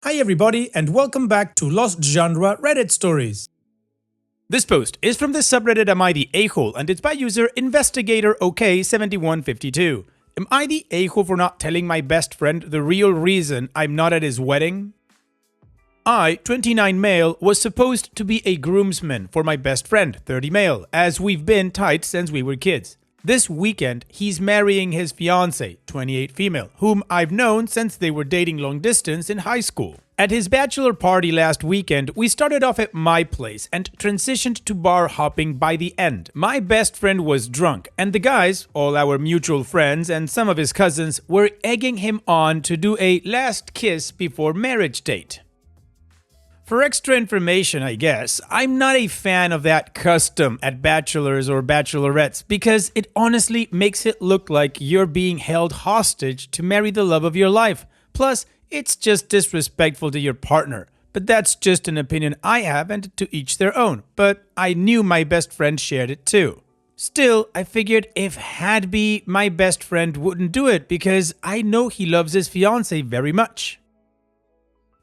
Hi everybody and welcome back to Lost Genre Reddit Stories. This post is from the subreddit Am I the A-hole and it's by user InvestigatorOK7152. Am I the a-hole for not telling my best friend the real reason I'm not at his wedding? I, 29 male, was supposed to be a groomsman for my best friend, 30 male, as we've been tight since we were kids. This weekend, he's marrying his fiance, 28 female, whom I've known since they were dating long distance in high school. At his bachelor party last weekend, we started off at my place and transitioned to bar hopping by the end. My best friend was drunk, and the guys, all our mutual friends and some of his cousins, were egging him on to do a last kiss before marriage date. For extra information, I guess, I'm not a fan of that custom at bachelors or bachelorettes because it honestly makes it look like you're being held hostage to marry the love of your life. Plus, it's just disrespectful to your partner. But that's just an opinion I have and to each their own. But I knew my best friend shared it too. Still, I figured if had be, my best friend wouldn't do it because I know he loves his fiance very much.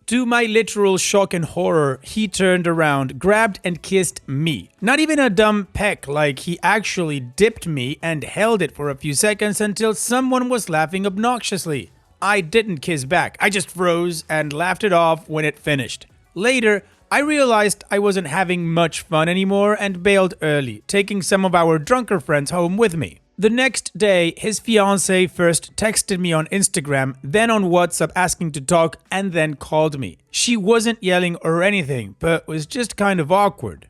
To my literal shock and horror, he turned around, grabbed and kissed me. Not even a dumb peck, like he actually dipped me and held it for a few seconds until someone was laughing obnoxiously. I didn't kiss back, I just froze and laughed it off when it finished. Later, I realized I wasn't having much fun anymore and bailed early, taking some of our drunker friends home with me. The next day, his fiancée first texted me on Instagram, then on WhatsApp asking to talk, and then called me. She wasn't yelling or anything, but was just kind of awkward.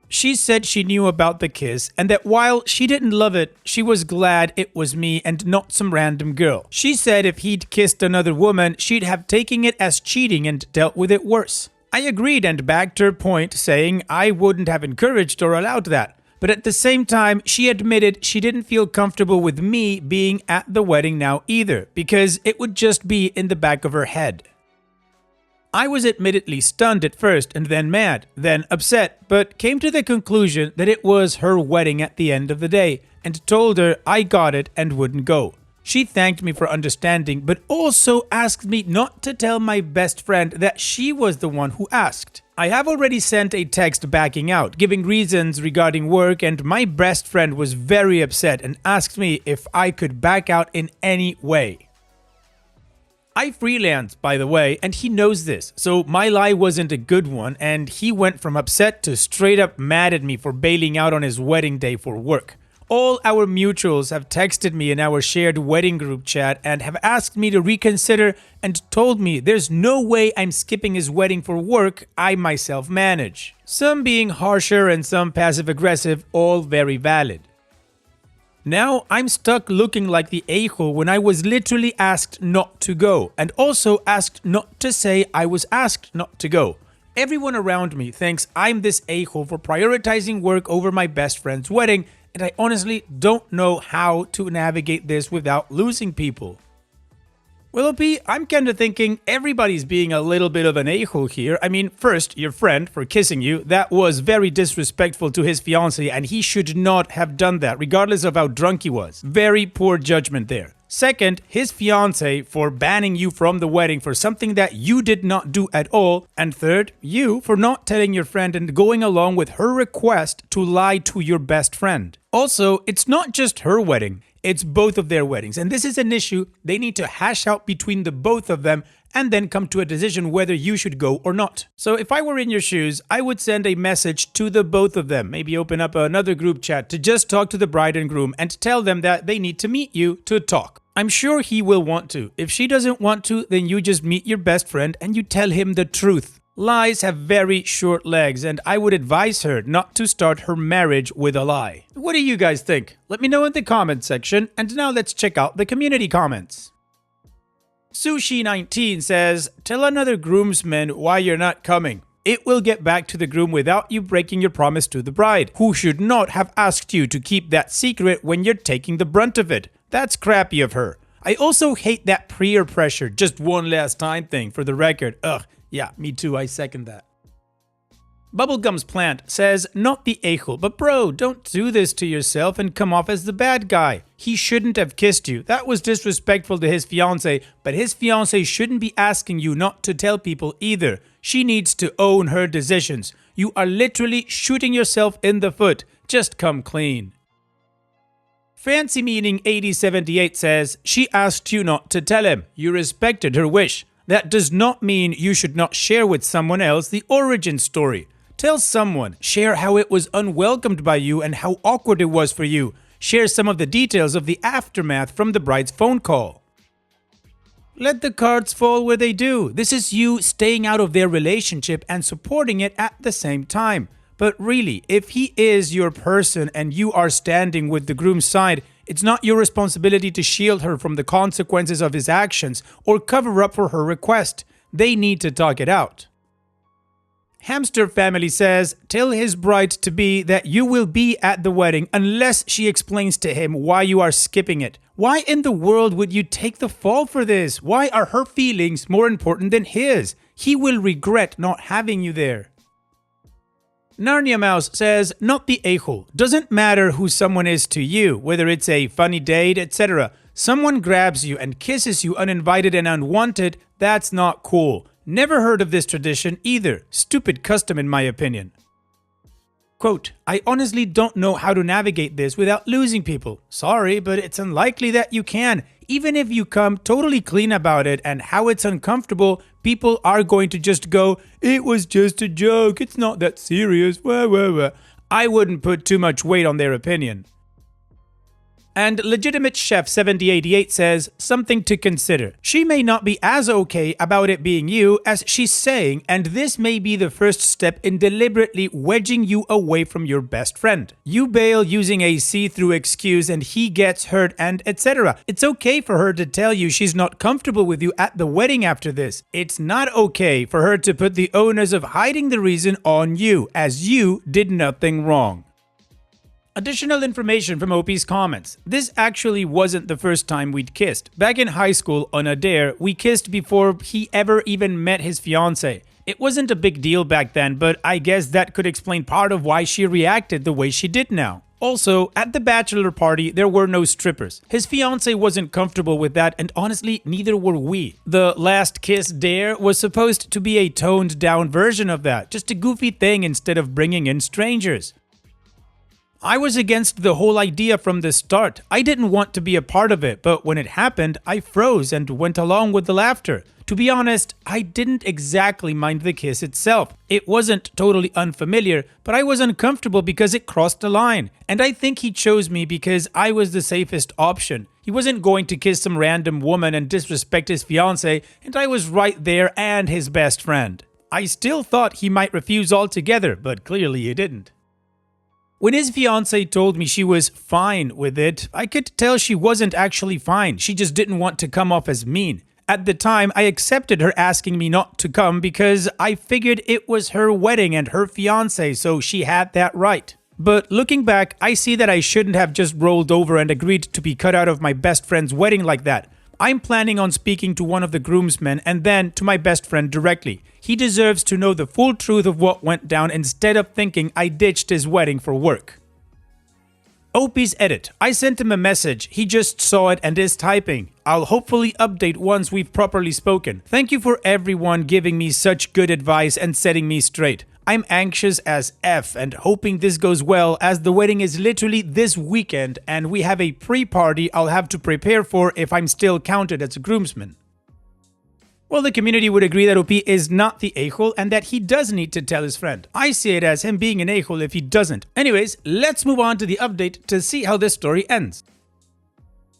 She said she knew about the kiss and that while she didn't love it, she was glad it was me and not some random girl. She said if he'd kissed another woman, she'd have taken it as cheating and dealt with it worse. I agreed and backed her point, saying I wouldn't have encouraged or allowed that. But at the same time, she admitted she didn't feel comfortable with me being at the wedding now either, because it would just be in the back of her head. I was admittedly stunned at first and then mad, then upset, but came to the conclusion that it was her wedding at the end of the day and told her I got it and wouldn't go. She thanked me for understanding, but also asked me not to tell my best friend that she was the one who asked. I have already sent a text backing out, giving reasons regarding work, and my best friend was very upset and asked me if I could back out in any way. I freelance, by the way, and he knows this, so my lie wasn't a good one, and he went from upset to straight up mad at me for bailing out on his wedding day for work. All our mutuals have texted me in our shared wedding group chat and have asked me to reconsider and told me there's no way I'm skipping his wedding for work I myself manage. Some being harsher and some passive-aggressive, all very valid. Now I'm stuck looking like the a-hole when I was literally asked not to go and also asked not to say I was asked not to go. Everyone around me thinks I'm this a-hole for prioritizing work over my best friend's wedding, and I honestly don't know how to navigate this without losing people. Well, OP, I'm kinda thinking everybody's being a little bit of an a-hole here. I mean, first, your friend for kissing you, that was very disrespectful to his fiancée and he should not have done that, regardless of how drunk he was. Very poor judgment there. Second, his fiancé for banning you from the wedding for something that you did not do at all. And third, you for not telling your friend and going along with her request to lie to your best friend. Also, it's not just her wedding, it's both of their weddings. And this is an issue they need to hash out between the both of them and then come to a decision whether you should go or not. So if I were in your shoes, I would send a message to the both of them, maybe open up another group chat to just talk to the bride and groom and tell them that they need to meet you to talk. I'm sure he will want to. If she doesn't want to, then you just meet your best friend and you tell him the truth. Lies have very short legs and I would advise her not to start her marriage with a lie. What do you guys think? Let me know in the comment section, and now let's check out the community comments. Sushi19 says, tell another groomsman why you're not coming. It will get back to the groom without you breaking your promise to the bride, who should not have asked you to keep that secret when you're taking the brunt of it. That's crappy of her. I also hate that peer pressure, just one last time thing for the record. Ugh, yeah, me too, I second that. Bubblegum's plant says, not the a-hole, but bro, don't do this to yourself and come off as the bad guy. He shouldn't have kissed you. That was disrespectful to his fiance, but his fiance shouldn't be asking you not to tell people either. She needs to own her decisions. You are literally shooting yourself in the foot. Just come clean. Fancy Meaning 8078 says, she asked you not to tell him. You respected her wish. That does not mean you should not share with someone else the origin story. Tell someone, share how it was unwelcomed by you and how awkward it was for you. Share some of the details of the aftermath from the bride's phone call. Let the cards fall where they do. This is you staying out of their relationship and supporting it at the same time. But really, if he is your person and you are standing with the groom's side, it's not your responsibility to shield her from the consequences of his actions or cover up for her request. They need to talk it out. Hamster Family says, tell his bride-to-be that you will be at the wedding unless she explains to him why you are skipping it. Why in the world would you take the fall for this? Why are her feelings more important than his? He will regret not having you there. Narnia Mouse says, not the a-hole. Doesn't matter who someone is to you, whether it's a funny date, etc. Someone grabs you and kisses you uninvited and unwanted, that's not cool. Never heard of this tradition either. Stupid custom in my opinion. Quote, I honestly don't know how to navigate this without losing people. Sorry, but it's unlikely that you can. Even if you come totally clean about it and how it's uncomfortable, people are going to just go, it was just a joke, it's not that serious, wah, wah, wah. I wouldn't put too much weight on their opinion. And Legitimate Chef 7088 says, something to consider. She may not be as okay about it being you as she's saying, and this may be the first step in deliberately wedging you away from your best friend. You bail using a see-through excuse and he gets hurt and etc. It's okay for her to tell you she's not comfortable with you at the wedding after this. It's not okay for her to put the onus of hiding the reason on you, as you did nothing wrong. Additional information from OP's comments. This actually wasn't the first time we'd kissed. Back in high school on a dare, we kissed before he ever even met his fiance. It wasn't a big deal back then, but I guess that could explain part of why she reacted the way she did now. Also, at the bachelor party, there were no strippers. His fiance wasn't comfortable with that, and honestly, neither were we. The last kiss dare was supposed to be a toned down version of that, just a goofy thing instead of bringing in strangers. I was against the whole idea from the start. I didn't want to be a part of it, but when it happened, I froze and went along with the laughter. To be honest, I didn't exactly mind the kiss itself. It wasn't totally unfamiliar, but I was uncomfortable because it crossed the line. And I think he chose me because I was the safest option. He wasn't going to kiss some random woman and disrespect his fiance, and I was right there and his best friend. I still thought he might refuse altogether, but clearly he didn't. When his fiancée told me she was fine with it, I could tell she wasn't actually fine. She just didn't want to come off as mean. At the time, I accepted her asking me not to come because I figured it was her wedding and her fiancé, so she had that right. But looking back, I see that I shouldn't have just rolled over and agreed to be cut out of my best friend's wedding like that. I'm planning on speaking to one of the groomsmen and then to my best friend directly. He deserves to know the full truth of what went down instead of thinking I ditched his wedding for work. OP's edit. I sent him a message. He just saw it and is typing. I'll hopefully update once we've properly spoken. Thank you for everyone giving me such good advice and setting me straight. I'm anxious as F and hoping this goes well as the wedding is literally this weekend and we have a pre-party I'll have to prepare for if I'm still counted as a groomsman. Well, the community would agree that OP is not the a-hole and that he does need to tell his friend. I see it as him being an a-hole if he doesn't. Anyways, let's move on to the update to see how this story ends.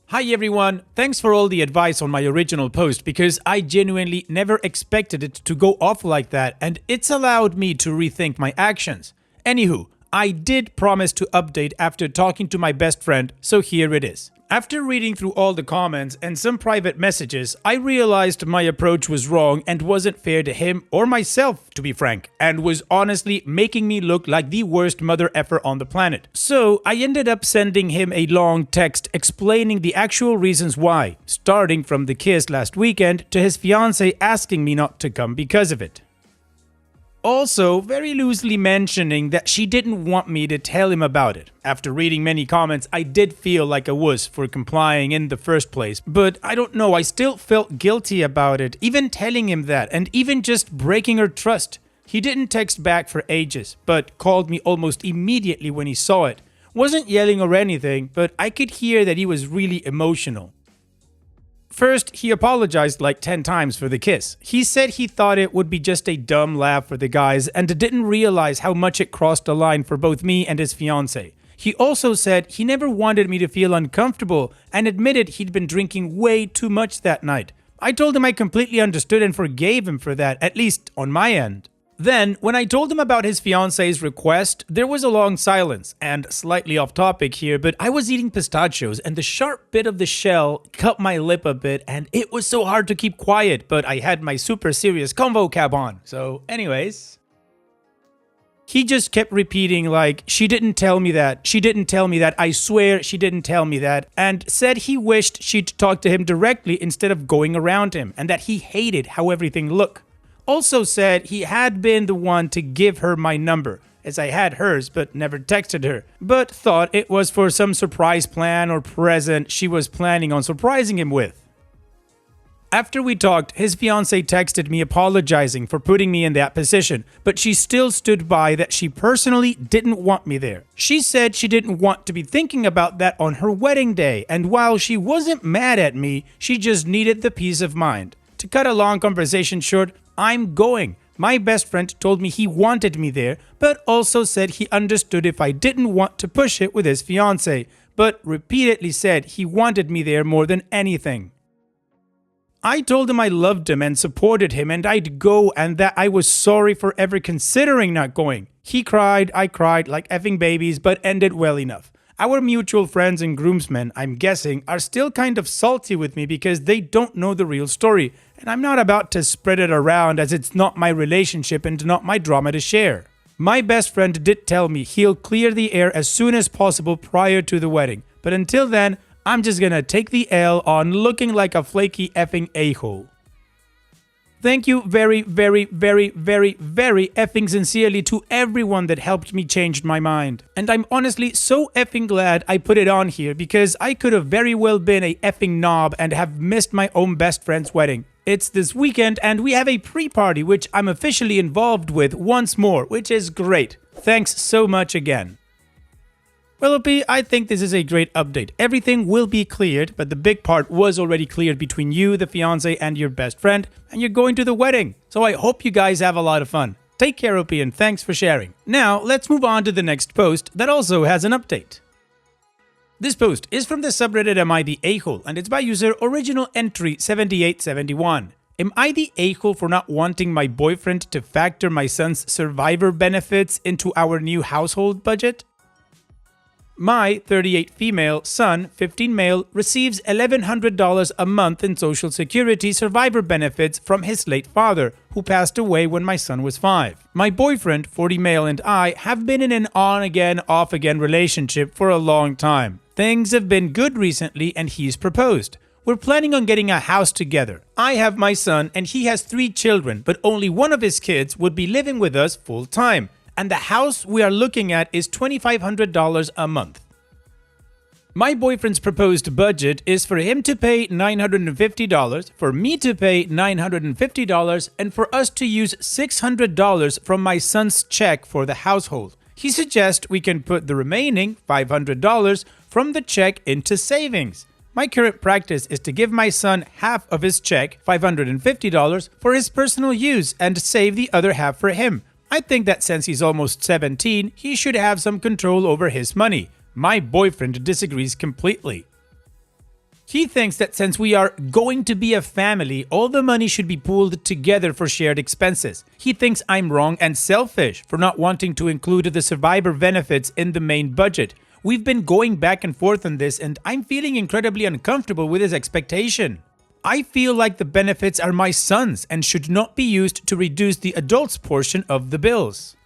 Hi everyone, thanks for all the advice on my original post because I genuinely never expected it to go off like that and it's allowed me to rethink my actions. Anywho, I did promise to update after talking to my best friend, so here it is. After reading through all the comments and some private messages, I realized my approach was wrong and wasn't fair to him or myself, to be frank, and was honestly making me look like the worst mother effer on the planet. So I ended up sending him a long text explaining the actual reasons why, starting from the kiss last weekend to his fiancé asking me not to come because of it. also very loosely mentioning that she didn't want me to tell him about it. After reading many comments, I did feel like a wuss for complying in the first place, but I don't know, I still felt guilty about it, even telling him that, and even just breaking her trust. He didn't text back for ages, but called me almost immediately when he saw it. Wasn't yelling or anything, but I could hear that he was really emotional. First, he apologized like 10 times for the kiss. He said he thought it would be just a dumb laugh for the guys and didn't realize how much it crossed a line for both me and his fiance. He also said he never wanted me to feel uncomfortable and admitted he'd been drinking way too much that night. I told him I completely understood and forgave him for that, at least on my end. Then, when I told him about his fiance's request, there was a long silence, and slightly off topic here, but I was eating pistachios and the sharp bit of the shell cut my lip a bit and it was so hard to keep quiet, but I had my super serious convo cap on. So anyways, he just kept repeating like, she didn't tell me that, she didn't tell me that, I swear she didn't tell me that, and said he wished she'd talk to him directly instead of going around him, and that he hated how everything looked. Also said he had been the one to give her my number, as I had hers but never texted her, but thought it was for some surprise plan or present she was planning on surprising him with. After we talked, his fiancée texted me apologizing for putting me in that position, but she still stood by that she personally didn't want me there. She said she didn't want to be thinking about that on her wedding day, and while she wasn't mad at me, she just needed the peace of mind. To cut a long conversation short, I'm going. My best friend told me he wanted me there, but also said he understood if I didn't want to push it with his fiancée, but repeatedly said he wanted me there more than anything. I told him I loved him and supported him and I'd go and that I was sorry for ever considering not going. He cried, I cried like effing babies, but ended well enough. Our mutual friends and groomsmen, I'm guessing, are still kind of salty with me because they don't know the real story, and I'm not about to spread it around as it's not my relationship and not my drama to share. My best friend did tell me he'll clear the air as soon as possible prior to the wedding, but until then, I'm just gonna take the L on looking like a flaky effing a-hole. Thank you very effing sincerely to everyone that helped me change my mind. And I'm honestly so effing glad I put it on here because I could have very well been a effing knob and have missed my own best friend's wedding. It's this weekend and we have a pre-party which I'm officially involved with once more, which is great. Thanks so much again. Well, OP, I think this is a great update. Everything will be cleared, but the big part was already cleared between you, the fiancé, and your best friend, and you're going to the wedding. So I hope you guys have a lot of fun. Take care, OP, and thanks for sharing. Now, let's move on to the next post that also has an update. This post is from the subreddit Am I the A-hole, and it's by user original entry 7871. Am I the a-hole for not wanting my boyfriend to factor my son's survivor benefits into our new household budget? My 38 female son, 15 male, receives $1,100 a month in Social Security survivor benefits from his late father, who passed away when my son was 5. My boyfriend, 40 male, and I have been in an on-again, off-again relationship for a long time. Things have been good recently and he's proposed. We're planning on getting a house together. I have my son and he has 3 children, but only one of his kids would be living with us full-time. And the house we are looking at is $2,500 a month. My boyfriend's proposed budget is for him to pay $950, for me to pay $950, and for us to use $600 from my son's check for the household. He suggests we can put the remaining $500 from the check into savings. My current practice is to give my son half of his check, $550, for his personal use and save the other half for him. I think that since he's almost 17, he should have some control over his money. My boyfriend disagrees completely. He thinks that since we are going to be a family, all the money should be pooled together for shared expenses. He thinks I'm wrong and selfish for not wanting to include the survivor benefits in the main budget. We've been going back and forth on this and I'm feeling incredibly uncomfortable with his expectation. I feel like the benefits are my son's and should not be used to reduce the adult's portion of the bills.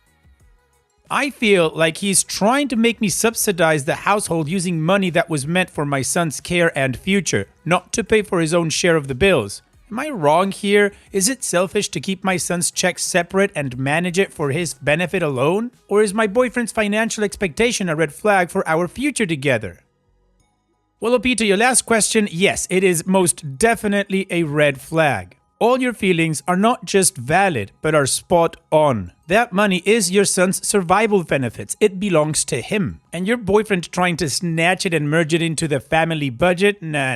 I feel like he's trying to make me subsidize the household using money that was meant for my son's care and future, not to pay for his own share of the bills. Am I wrong here? Is it selfish to keep my son's checks separate and manage it for his benefit alone? Or is my boyfriend's financial expectation a red flag for our future together? Well, Peter, your last question, yes, it is most definitely a red flag. All your feelings are not just valid, but are spot on. That money is your son's survival benefits. It belongs to him. And your boyfriend trying to snatch it and merge it into the family budget? Nah.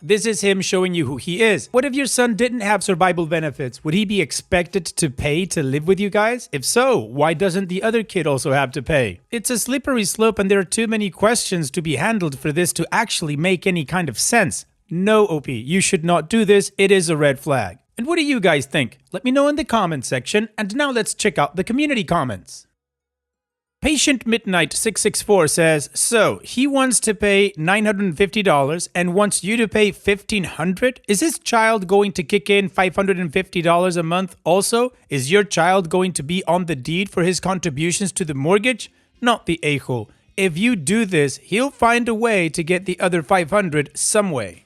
This is him showing you who he is. What if your son didn't have survival benefits? Would he be expected to pay to live with you guys? If so, why doesn't the other kid also have to pay? It's a slippery slope and there are too many questions to be handled for this to actually make any kind of sense. No, OP, you should not do this. It is a red flag. And what do you guys think? Let me know in the comment section. And now let's check out the community comments. Patient Midnight 664 says, so he wants to pay $950 and wants you to pay $1,500? Is his child going to kick in $550 a month also? Is your child going to be on the deed for his contributions to the mortgage? Not the a-hole. If you do this, he'll find a way to get the other $500 some way.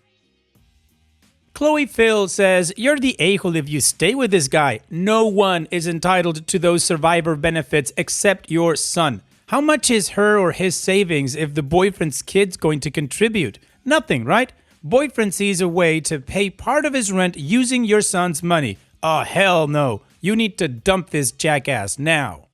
Chloe Phil says, you're the a-hole if you stay with this guy. No one is entitled to those survivor benefits except your son. How much is her or his savings if the boyfriend's kid's going to contribute? Nothing, right? Boyfriend sees a way to pay part of his rent using your son's money. Oh, hell no. You need to dump this jackass now.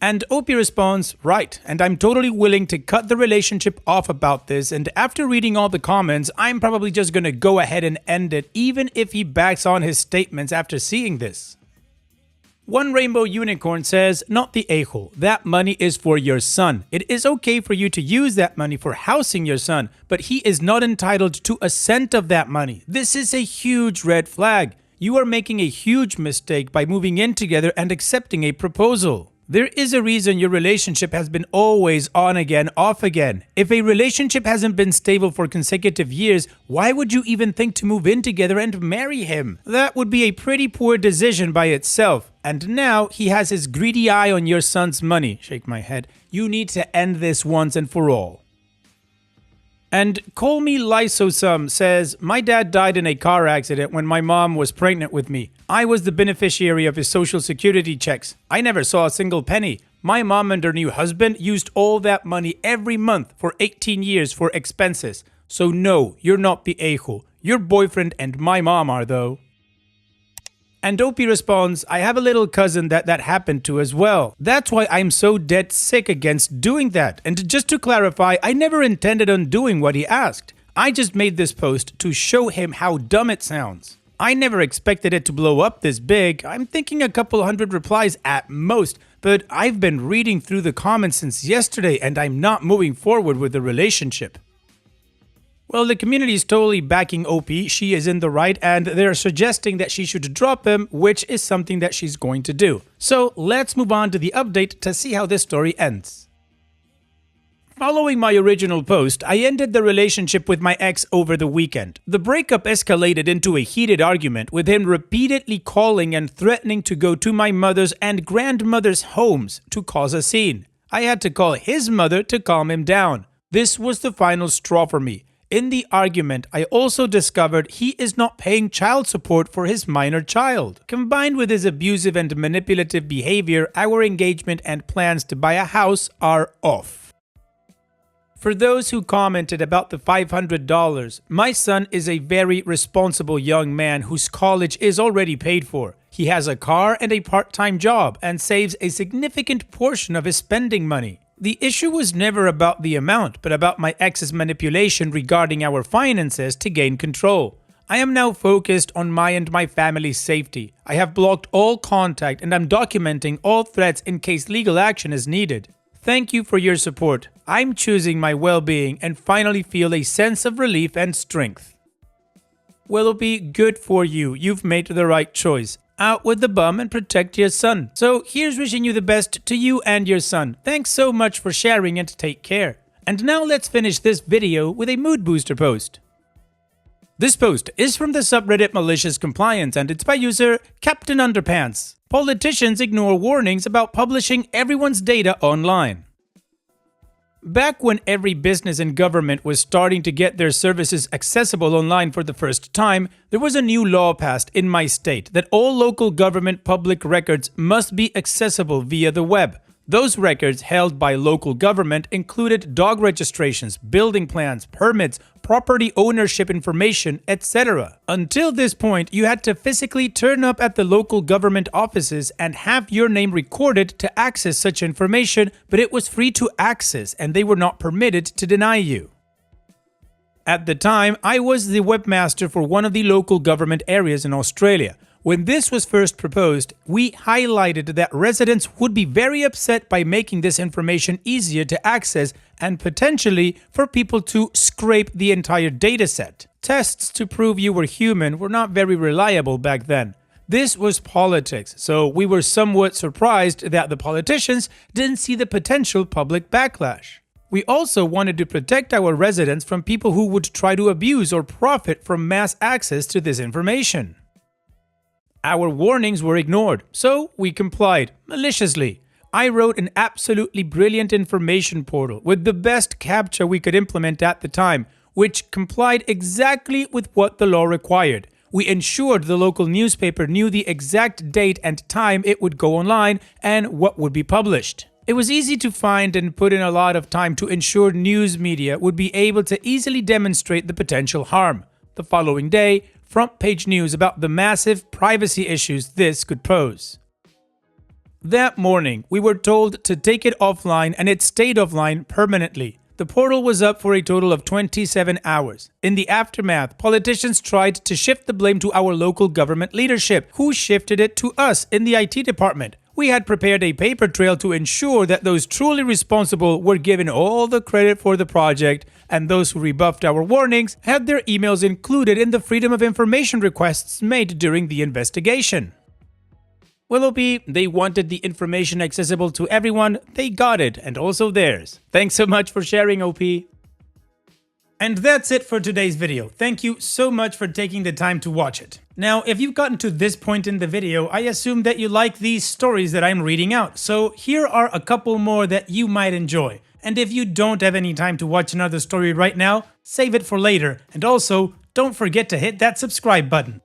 And Opie responds, right, and I'm totally willing to cut the relationship off about this, and after reading all the comments, I'm probably just gonna go ahead and end it, even if he backs on his statements after seeing this. One Rainbow Unicorn says, not the a-hole, that money is for your son. It is okay for you to use that money for housing your son, but he is not entitled to a cent of that money. This is a huge red flag. You are making a huge mistake by moving in together and accepting a proposal. There is a reason your relationship has been always on again, off again. If a relationship hasn't been stable for consecutive years, why would you even think to move in together and marry him? That would be a pretty poor decision by itself. And now he has his greedy eye on your son's money. Shake my head. You need to end this once and for all. And Call Me Lysosome says, my dad died in a car accident when my mom was pregnant with me. I was the beneficiary of his social security checks. I never saw a single penny. My mom and her new husband used all that money every month for 18 years for expenses. So no, you're not the a-hole. Your boyfriend and my mom are though. And Opie responds, I have a little cousin that happened to as well. That's why I'm so dead sick against doing that. And just to clarify, I never intended on doing what he asked. I just made this post to show him how dumb it sounds. I never expected it to blow up this big. I'm thinking a couple hundred replies at most. But I've been reading through the comments since yesterday and I'm not moving forward with the relationship. Well, the community is totally backing OP, she is in the right, and they're suggesting that she should drop him, which is something that she's going to do. So let's move on to the update to see how this story ends. Following my original post, I ended the relationship with my ex over the weekend. The breakup escalated into a heated argument, with him repeatedly calling and threatening to go to my mother's and grandmother's homes to cause a scene. I had to call his mother to calm him down. This was the final straw for me. In the argument, I also discovered he is not paying child support for his minor child. Combined with his abusive and manipulative behavior, our engagement and plans to buy a house are off. For those who commented about the $500, my son is a very responsible young man whose college is already paid for. He has a car and a part-time job and saves a significant portion of his spending money. The issue was never about the amount, but about my ex's manipulation regarding our finances to gain control. I am now focused on my and my family's safety. I have blocked all contact and I'm documenting all threats in case legal action is needed. Thank you for your support. I'm choosing my well-being and finally feel a sense of relief and strength. Well, it'll be good for you. You've made the right choice. Out with the bum and protect your son. So here's wishing you the best to you and your son. Thanks so much for sharing and take care. And now let's finish this video with a mood booster post. This post is from the subreddit Malicious Compliance and it's by user Captain Underpants. Politicians ignore warnings about publishing everyone's data online. Back when every business and government was starting to get their services accessible online for the first time, there was a new law passed in my state that all local government public records must be accessible via the web. Those records held by local government included dog registrations, building plans, permits, property ownership information, etc. Until this point, you had to physically turn up at the local government offices and have your name recorded to access such information, but it was free to access and they were not permitted to deny you. At the time, I was the webmaster for one of the local government areas in Australia. When this was first proposed, we highlighted that residents would be very upset by making this information easier to access and potentially for people to scrape the entire dataset. Tests to prove you were human were not very reliable back then. This was politics, so we were somewhat surprised that the politicians didn't see the potential public backlash. We also wanted to protect our residents from people who would try to abuse or profit from mass access to this information. Our warnings were ignored, so we complied, maliciously. I wrote an absolutely brilliant information portal with the best CAPTCHA we could implement at the time, which complied exactly with what the law required. We ensured the local newspaper knew the exact date and time it would go online and what would be published. It was easy to find and put in a lot of time to ensure news media would be able to easily demonstrate the potential harm. The following day, front page news about the massive privacy issues this could pose. That morning, we were told to take it offline and it stayed offline permanently. The portal was up for a total of 27 hours. In the aftermath, politicians tried to shift the blame to our local government leadership, who shifted it to us in the IT department. We had prepared a paper trail to ensure that those truly responsible were given all the credit for the project, and those who rebuffed our warnings had their emails included in the Freedom of Information requests made during the investigation. Well, OP, they wanted the information accessible to everyone, they got it, and also theirs. Thanks so much for sharing, OP. And that's it for today's video. Thank you so much for taking the time to watch it. Now, if you've gotten to this point in the video, I assume that you like these stories that I'm reading out. So here are a couple more that you might enjoy. And if you don't have any time to watch another story right now, save it for later. And also, don't forget to hit that subscribe button.